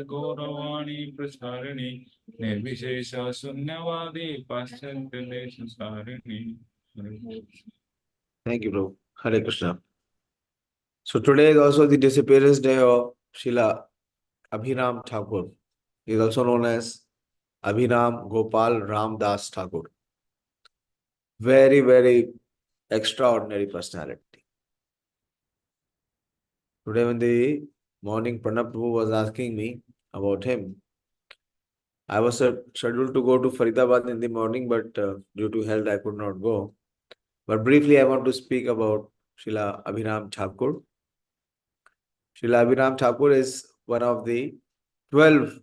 गौरवाणी प्रसारिणी निर्विशेष शून्यवादी पाश्चात्य देश सारिणी. Thank you, bro. Hare Krishna. So today is also the disappearance day of Srila Abiram Thakur. He is also known as Abiram Gopal Ram Das Thakur. Very, very extraordinary personality. Today when the morning Pranab Prabhu was asking me about him, I was scheduled to go to Faridabad in the morning, but due to health I could not go. But briefly I want to speak about Srila Abiram Thakur. Srila Abiram Thakur is one of the 12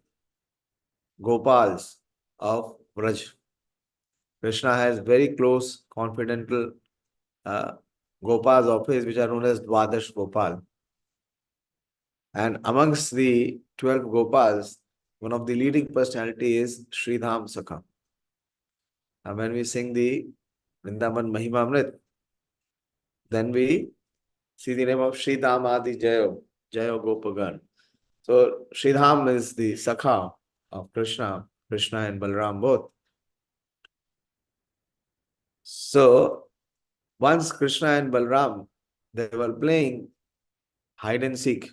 Gopals of Braj. Krishna has very close, confidential Gopals of his, which are known as Dwadash Gopal. And amongst the 12 Gopals, one of the leading personality is Sridham Sakha. And when we sing the Vrindavan Mahimamrit, then we see the name of Sridham Adi Jayo, Jayo Gopagan. So Sridham is the Sakha of Krishna, Krishna and Balram both. So once Krishna and Balram, they were playing hide and seek.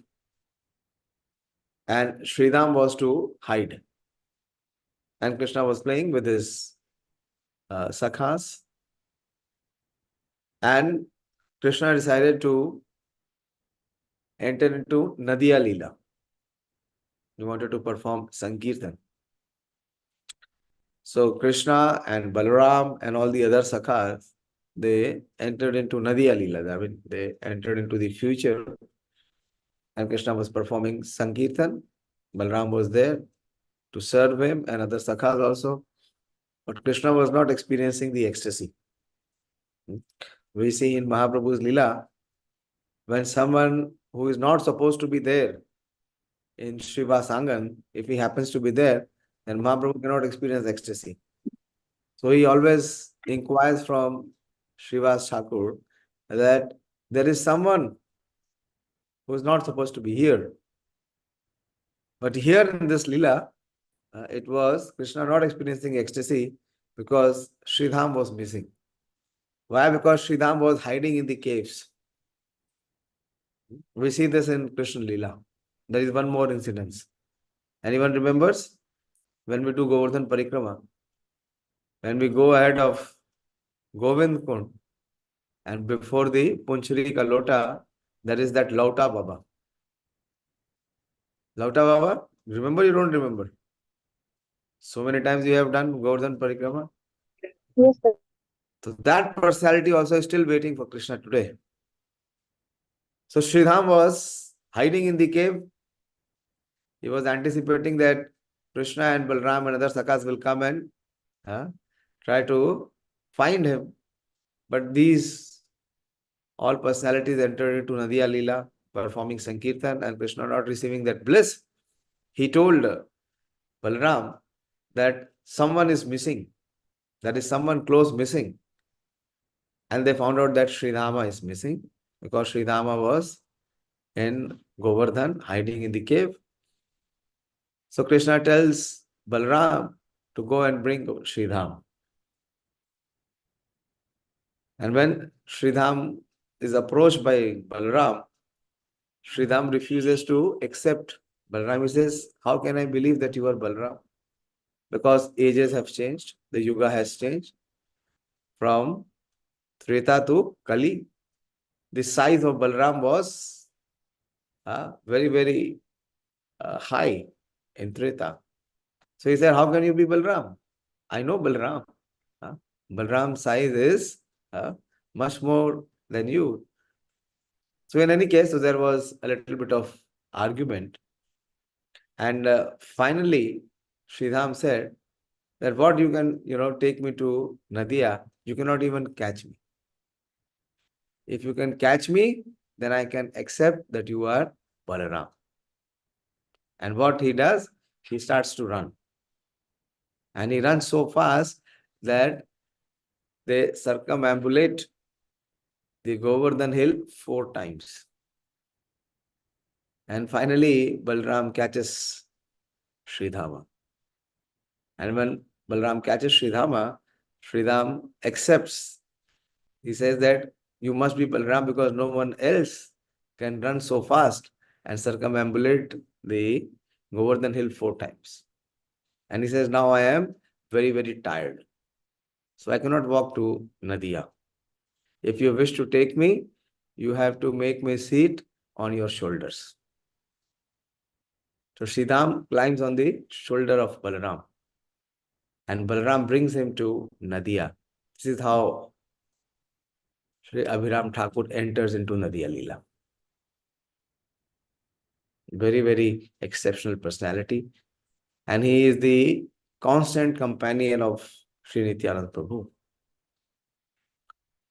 And Sridham was to hide. And Krishna was playing with his sakhas. And Krishna decided to enter into Nadiya Leela. He wanted to perform Sankirtan. So Krishna and Balaram and all the other sakhas, they entered into Nadiya Leela. I mean, they entered into the future. And Krishna was performing Sankirtan. Balaram was there to serve him and other sakhas also. But Krishna was not experiencing the ecstasy. We see in Mahaprabhu's Leela, when someone who is not supposed to be there in Srivasangan, if he happens to be there, then Mahaprabhu cannot experience ecstasy. So he always inquires from Srivas Thakur that there is someone who is not supposed to be here. But here in this Leela, it was Krishna not experiencing ecstasy because Sridham was missing. Why? Because Sridham was hiding in the caves. We see this in Krishna Leela. There is one more incident. Anyone remembers? When we do Govardhan Parikrama, when we go ahead of Govind Kund, and before the Punchari ka Lota, there is that Lauta Baba. Lauta Baba, remember, you don't remember? So many times you have done Govardhan Parikrama. Yes, sir. So that personality also is still waiting for Krishna today. So Sridham was hiding in the cave. He was anticipating that Krishna and Balram and other sakhas will come and try to find him. But these all personalities entered into Nadiya Leela, performing Sankirtan, and Krishna not receiving that bliss. He told Balram that someone is missing. That is someone close missing. And they found out that Sridhama is missing because Sridhama was in Govardhan hiding in the cave. So Krishna tells Balram to go and bring Sridham. And when Sridham is approached by Balram, Sridham refuses to accept. Balram says, how can I believe that you are Balram? Because ages have changed, the yuga has changed. From Treta to Kali, the size of Balram was very, very high in Treta. So he said, how can you be Balram? I know Balram. Balram's size is much more than you. So in any case, so there was a little bit of argument. And finally, Sridham said that what you can, take me to Nadiya, you cannot even catch me. If you can catch me, then I can accept that you are Balaram. And what he does, he starts to run. And he runs so fast that they circumambulate the Govardhan hill 4 times. And finally, Balram catches Sridhama. And when Balram catches Sridhama, Sridham accepts. He says that you must be Balram because no one else can run so fast and circumambulate the Govardhan hill 4 times. And he says, now I am very, very tired. So I cannot walk to Nadia. If you wish to take me, you have to make me sit on your shoulders. So Sridham climbs on the shoulder of Balaram. And Balaram brings him to Nadia. This is how Sri Abiram Thakur enters into Nadia Leela. Very, very exceptional personality. And he is the constant companion of Sri Nityananda Prabhu.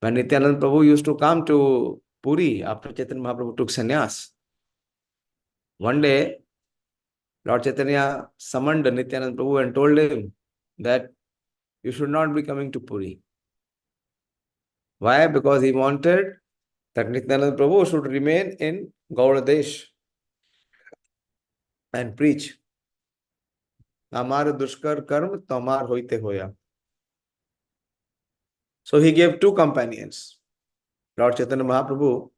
When Nityananda Prabhu used to come to Puri after Chaitanya Mahaprabhu took sannyas, one day Lord Chaitanya summoned Nityananda Prabhu and told him that you should not be coming to Puri. Why? Because he wanted that Nityananda Prabhu should remain in Gauradesh and preach. Amar dushkar karm tamar hoite hoya. So he gave 2 companions. Lord Chaitanya Mahaprabhu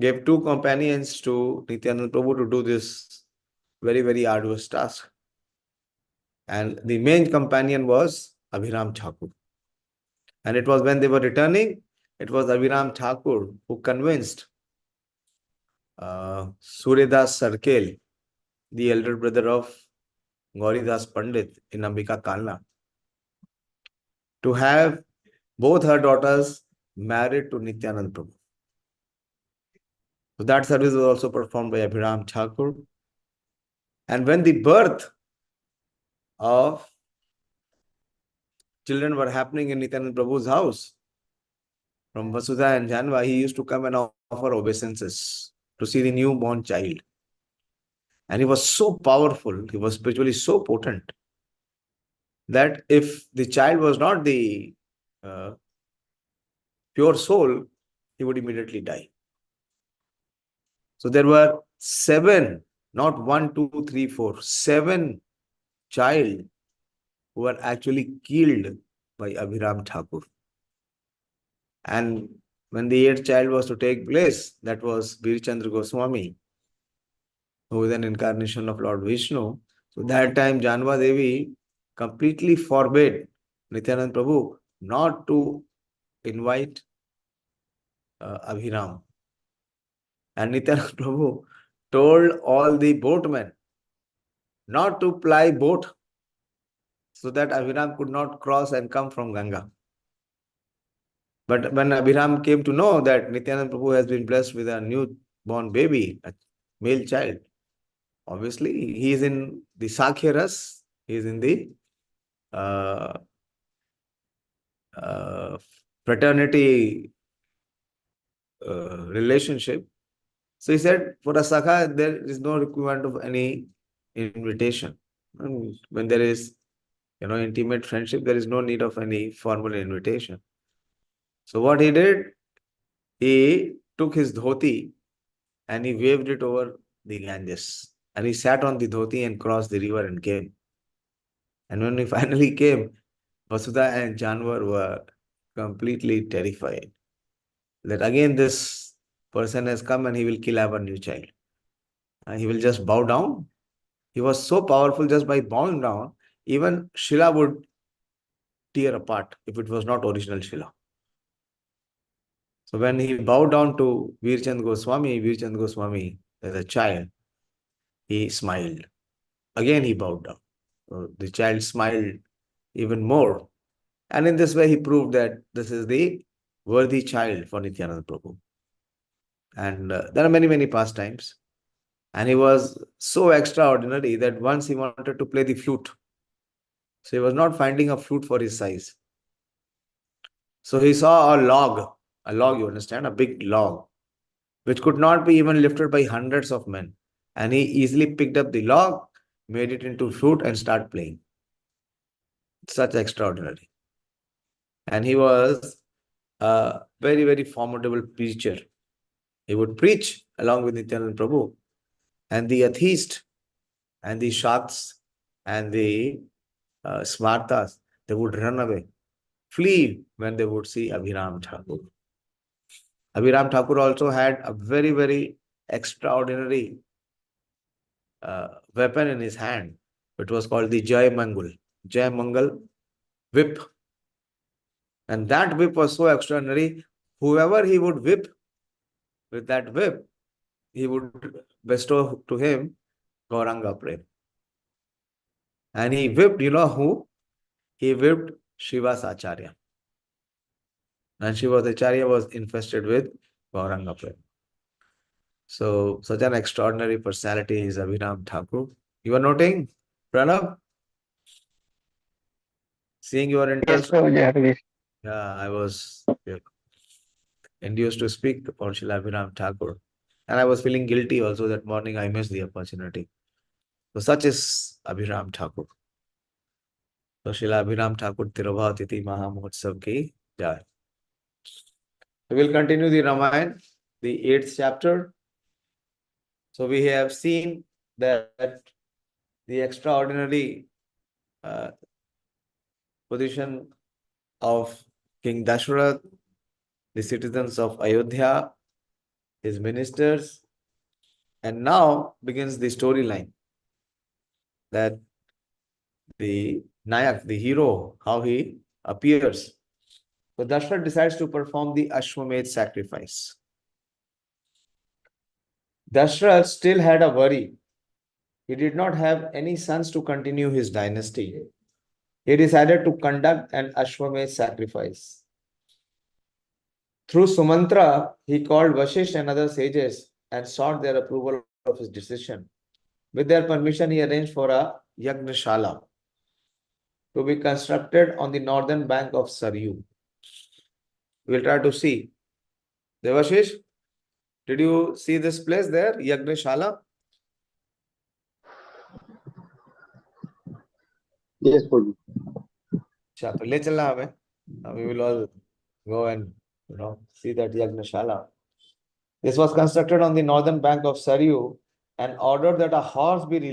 gave 2 companions to Nityananda Prabhu to do this very, very arduous task. And the main companion was Abiram Thakur. And it was when they were returning, it was Abiram Thakur who convinced Suryadas Sarkel, the elder brother of Gauridas Pandit in Ambika Kalna, to have both her daughters married to Nityananda Prabhu. So that service was also performed by Abiram Thakur. And when the birth of children were happening in Nityananda Prabhu's house, from Vasudha and Janva, he used to come and offer obeisances to see the newborn child. And he was so powerful, he was spiritually so potent, that if the child was not the pure soul, he would immediately die. So there were 7, not 1, 2, 3, 4, 7 child who were actually killed by Abiram Thakur. And when the 8th child was to take place, that was Virchandra Goswami, who is an incarnation of Lord Vishnu. So that time Janva Devi completely forbade Nityananda Prabhu not to invite Abhiram. And Nityananda Prabhu told all the boatmen not to ply boat so that Abhiram could not cross and come from Ganga. But when Abhiram came to know that Nityananda Prabhu has been blessed with a newborn baby, a male child, obviously he is in the Sakhya Ras, he is in the fraternity relationship. So he said, for a Sakha, there is no requirement of any invitation. And when there is, intimate friendship, there is no need of any formal invitation. So what he did, he took his dhoti and he waved it over the Ganges. And he sat on the dhoti and crossed the river and came. And when he finally came, Vasudha and Janwar were completely terrified that again this person has come and he will kill our new child. And he will just bow down. He was so powerful, just by bowing down, even Shila would tear apart if it was not original Shila. So when he bowed down to Virchand Goswami as a child, he smiled. Again he bowed down. So the child smiled even more. And in this way he proved that this is the worthy child for Nityananda Prabhu. And there are many, many pastimes. And he was so extraordinary that once he wanted to play the flute. So he was not finding a flute for his size. So he saw a log, you understand, a big log, which could not be even lifted by hundreds of men. And he easily picked up the log, made it into flute and started playing. Such extraordinary. And he was a very, very formidable preacher. He would preach along with Nityananda Prabhu. And the atheist and the Shakts and the Smartas, they would run away, flee when they would see Abiram Thakur. Abiram Thakur also had a very, very extraordinary weapon in his hand. It was called the Jai Mangal whip. And that whip was so extraordinary. Whoever he would whip with that whip, he would bestow to him Gauranga Prem. And he whipped, you know who? He whipped Shiva's Acharya. And Shiva's Acharya was infested with Gauranga Prem. So, such an extraordinary personality is Abiram Thakur. You are noting, Pranav? Seeing your interest? Yeah, I was induced to speak about Srila Abiram Thakur. And I was feeling guilty also that morning I missed the opportunity. So such is Abiram Thakur. So Srila Abiram Thakur Tirobhav Tithi Mahamotsav ki jai. We will continue the Ramayana, the 8th chapter. So we have seen that the extraordinary position of King Dashrath, the citizens of Ayodhya, his ministers, and now begins the storyline that the Nayak, the hero, how he appears. So Dashrath decides to perform the Ashwamedh sacrifice. Dashrath still had a worry. He did not have any sons to continue his dynasty. He decided to conduct an Ashwamedh sacrifice. Through Sumantra, he called Vashisht and other sages and sought their approval of his decision. With their permission, he arranged for a Yagna to be constructed on the northern bank of Saryu. We'll try to see. Devashish, did you see this place there, Yagna? Yes, Prabhu. We will all go and see that Yagna. This was constructed on the northern bank of Saryu and ordered that a horse be released